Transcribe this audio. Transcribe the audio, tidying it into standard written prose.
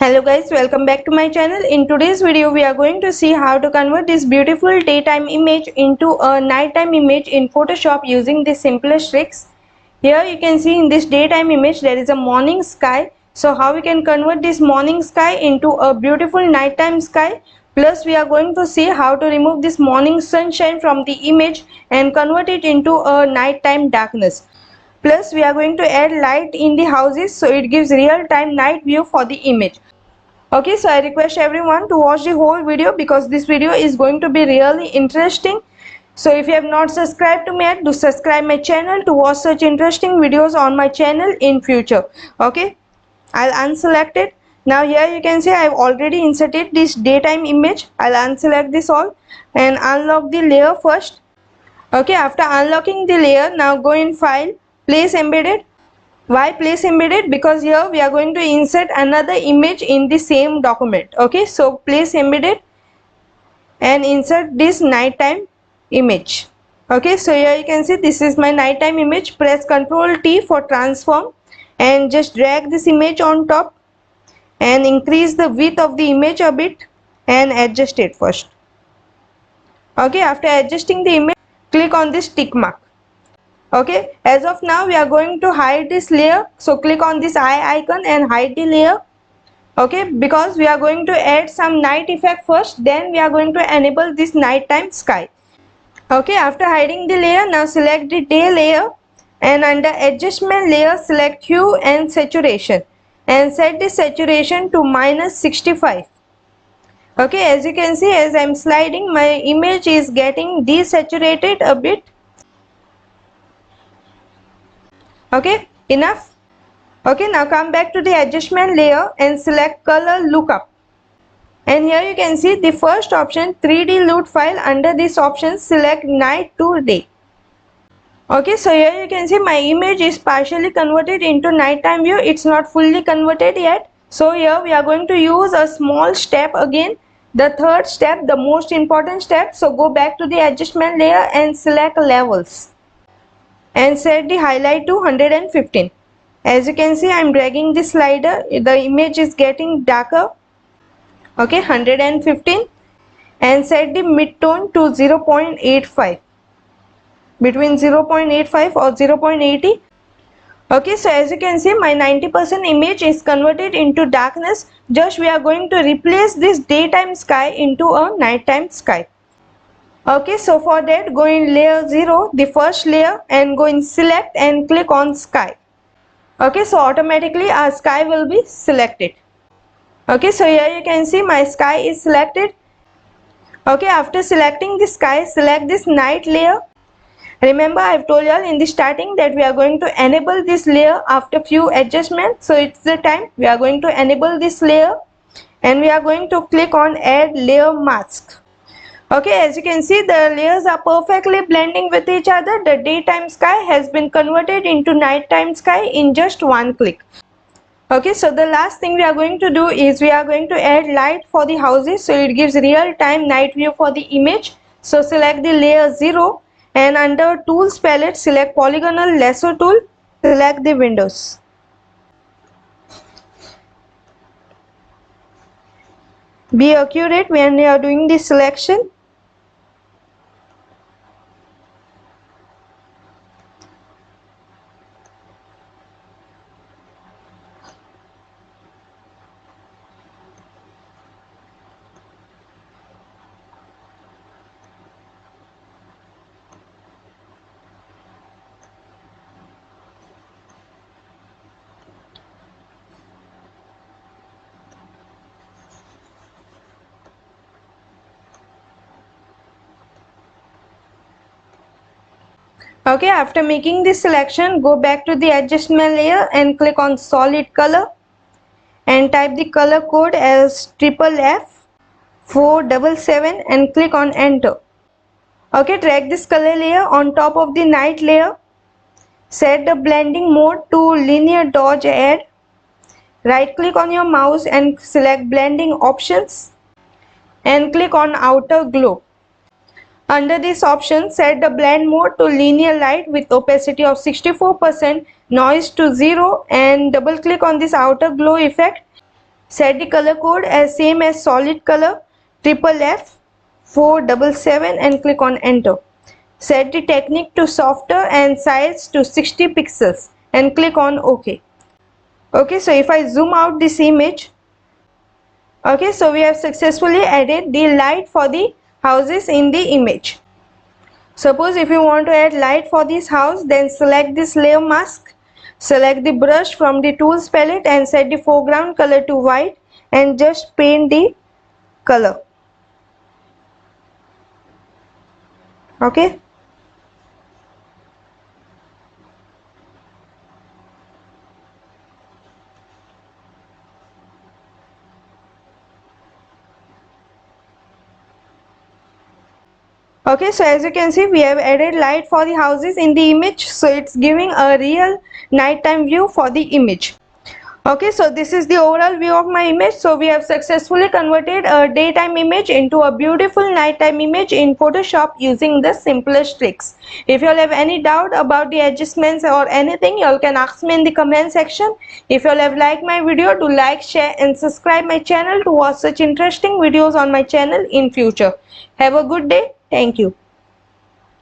Hello guys, welcome back to my channel. In today's video we are going to see how to convert this beautiful daytime image into a nighttime image in Photoshop using the simplest tricks. Here you can see in this daytime image there is a morning sky. So how we can convert this morning sky into a beautiful nighttime sky. Plus we are going to see how to remove this morning sunshine from the image and convert it into a nighttime darkness. Plus we are going to add light in the houses so it gives real time night view for the image. Okay, so I request everyone to watch the whole video because this video is going to be really interesting. So if you have not subscribed to me yet, do subscribe my channel to watch such interesting videos on my channel in future. Okay, I'll unselect it. Now here you can see I've already inserted this daytime image. I'll unselect this all and unlock the layer first. Okay, after unlocking the layer, now go in File, Place Embedded. Why place embedded? Because here we are going to insert another image in the same document. Okay, so place embedded and insert this nighttime image. Okay, so here you can see this is my nighttime image. Press Ctrl T for transform and just drag this image on top and increase the width of the image a bit and adjust it first. Okay, after adjusting the image, click on this tick mark. Okay, as of now we are going to hide this layer, so click on this eye icon and hide the layer. Okay, because we are going to add some night effect first, then we are going to enable this nighttime sky. Okay, after hiding the layer, now select the day layer and under adjustment layer select hue and saturation and set the saturation to -65. Okay, as you can see, as I'm sliding, my image is getting desaturated a bit. Okay, enough. Okay, now come back to the adjustment layer and select color lookup. And here you can see the first option 3D LUT file. Under this option select night to day. Okay, so here you can see my image is partially converted into nighttime view. It's not fully converted yet. So here we are going to use a small step again. The third step, the most important step. So go back to the adjustment layer and select levels and set the highlight to 115. As you can see, I'm dragging the slider, the image is getting darker. Okay, 115 and set the midtone to 0.85, between 0.85 or 0.80. Okay, so as you can see, my 90% image is converted into darkness. Just we are going to replace this daytime sky into a nighttime sky. Okay, so for that go in layer 0, the first layer, and go in select and click on sky. Okay, so automatically our sky will be selected. Okay, so here you can see my sky is selected. Okay, after selecting the sky, select this night layer. Remember, I've told you all in the starting that we are going to enable this layer after few adjustments. So it's the time we are going to enable this layer and we are going to click on add layer mask. Okay, as you can see, the layers are perfectly blending with each other. The daytime sky has been converted into nighttime sky in just one click. Okay, so the last thing we are going to do is we are going to add light for the houses so it gives real time night view for the image. So select the layer 0 and under tools palette select polygonal lasso tool, select the windows. Be accurate when you are doing the selection. Okay, after making this selection, go back to the adjustment layer and click on solid color and type the color code as FFF477 and click on enter. Okay, drag this color layer on top of the night layer. Set the blending mode to linear dodge add. Right click on your mouse and select blending options and click on outer glow. Under this option, set the blend mode to linear light with opacity of 64%, noise to 0 and double click on this outer glow effect. Set the color code as same as solid color F 477 and click on enter. Set the technique to softer and size to 60 pixels and click on OK. Okay, so if I zoom out this image, okay, so we have successfully added the light for the houses in the image. Suppose if you want to add light for this house, then select this layer mask, select the brush from the tools palette and set the foreground color to white and just paint the color. Okay. Okay, so as you can see, we have added light for the houses in the image, so it's giving a real nighttime view for the image. Okay, so this is the overall view of my image. So we have successfully converted a daytime image into a beautiful nighttime image in Photoshop using the simplest tricks. If you all have any doubt about the adjustments or anything, you all can ask me in the comment section. If you all have liked my video, do like, share and subscribe my channel to watch such interesting videos on my channel in future. Have a good day. Thank you.